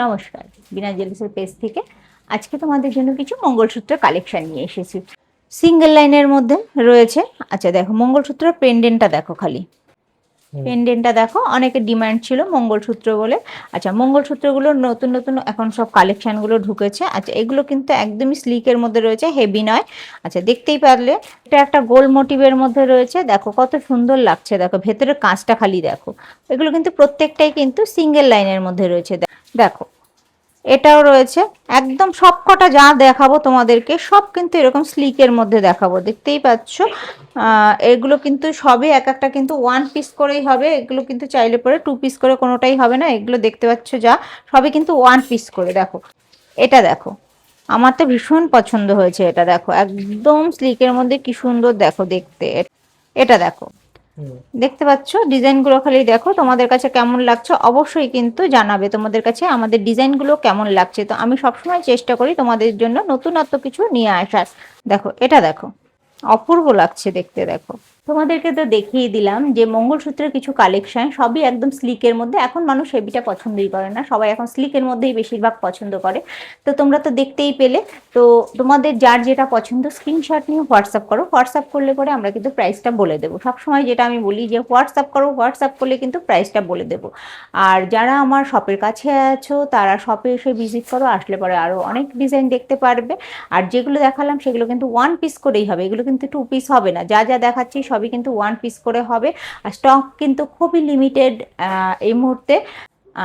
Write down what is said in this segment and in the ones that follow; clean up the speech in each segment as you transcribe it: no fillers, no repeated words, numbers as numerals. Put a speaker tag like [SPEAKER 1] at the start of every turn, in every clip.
[SPEAKER 1] নমস্কার, বিনা জুয়েলার্সের পেজ থেকে আজকে তোমাদের জন্য কিছু মঙ্গলসূত্র কালেকশন নিয়ে এসেছি। সিঙ্গেল লাইনের মধ্যে রয়েছে। আচ্ছা দেখো, মঙ্গলসূত্র পেন্ডেন্টটা দেখো, খালি পেন্ডেন্টটা দেখো, অনেকের ডিমান্ড ছিল মঙ্গলসূত্র বলে। আচ্ছা, মঙ্গলসূত্রগুলো নতুন নতুন এখন সব কালেকশনগুলো ঢুকেছে। আচ্ছা, এগুলো কিন্তু একদমই স্লিকের মধ্যে রয়েছে, হেভি নয়। আচ্ছা, দেখতেই পারলে এটা একটা গোল মোটিভের মধ্যে রয়েছে। দেখো কত সুন্দর লাগছে, দেখো ভেতরের কাঁচটা খালি দেখো। এগুলো কিন্তু প্রত্যেকটাই কিন্তু সিঙ্গেল লাইনের মধ্যে রয়েছে। দেখো এটাও রয়েছে, একদম সবকটা যা দেখাবো তোমাদেরকে সব কিন্তু এরকম স্লিকের মধ্যে দেখাবো, দেখতেই পাচ্ছ। এগুলো কিন্তু সবই এক একটা কিন্তু ওয়ান পিস করেই হবে, এগুলো কিন্তু চাইলে পরে টু পিস করে কোনোটাই হবে না। এগুলো দেখতে পাচ্ছ যা, সবই কিন্তু ওয়ান পিস করে। দেখো এটা দেখো, আমার তো ভীষণ পছন্দ হয়েছে। এটা দেখো একদম স্লিকের মধ্যে কি সুন্দর দেখো দেখতে। এটা দেখো, দেখতে পাচ্ছ ডিজাইনগুলো, খালি দেখো তোমাদের কাছে কেমন লাগছে অবশ্যই কিন্তু জানাবে তোমাদের কাছে আমাদের ডিজাইনগুলো কেমন লাগছে। তো আমি সবসময় চেষ্টা করি তোমাদের জন্য নতুনত্ব কিছু নিয়ে আসার। দেখো এটা দেখো, অপূর্ব লাগছে দেখতে। দেখো তোমাদেরকে তো দেখিয়ে দিলাম যে মঙ্গলসূত্রের কিছু কালেকশন, সবই একদম স্লিকের মধ্যে। এখন মানুষ হেভিটা পছন্দই করে না, সবাই এখন স্লিকের মধ্যেই বেশিরভাগ পছন্দ করে। তো তোমরা তো দেখতেই পেলে। তো তোমাদের যার যেটা পছন্দ স্ক্রিনশট নিয়ে হোয়াটসঅ্যাপ করো। হোয়াটসঅ্যাপ করলে পরে আমরা কিন্তু প্রাইসটা বলে দেবো। সবসময় যেটা আমি বলি যে হোয়াটসঅ্যাপ করো, হোয়াটসঅ্যাপ করলে কিন্তু প্রাইসটা বলে দেবো। আর যারা আমার শপের কাছে আছো তারা শপে এসে ভিজিট করো, আসলে পরে আরও অনেক ডিজাইন দেখতে পারবে। আর যেগুলো দেখালাম সেগুলো কিন্তু ওয়ান পিস করেই হবে, এগুলো কিন্তু টু পিস হবে না। যা যা দেখাচ্ছি সবই কিন্তু ওয়ান পিস করে হবে। আর স্টক কিন্তু খুবই লিমিটেড এই মুহূর্তে।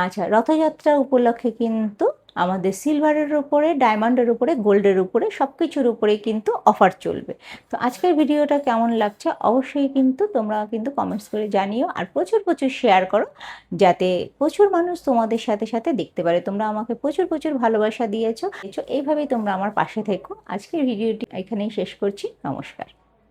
[SPEAKER 1] আচ্ছা, রথযাত্রা উপলক্ষে কিন্তু আমাদের সিলভারের উপরে, ডায়মন্ডের উপরে, গোল্ডের উপরে সব কিছুর উপরেই কিন্তু অফার চলবে। তো আজকের ভিডিওটা কেমন লাগছে অবশ্যই কিন্তু তোমরা কিন্তু কমেন্টস করে জানিও। আর প্রচুর প্রচুর শেয়ার করো, যাতে প্রচুর মানুষ তোমাদের সাথে সাথে দেখতে পারে। তোমরা আমাকে প্রচুর প্রচুর ভালোবাসা দিয়েছো, এইভাবেই তোমরা আমার পাশে থেকো। আজকের ভিডিওটি এখানেই শেষ করছি। নমস্কার।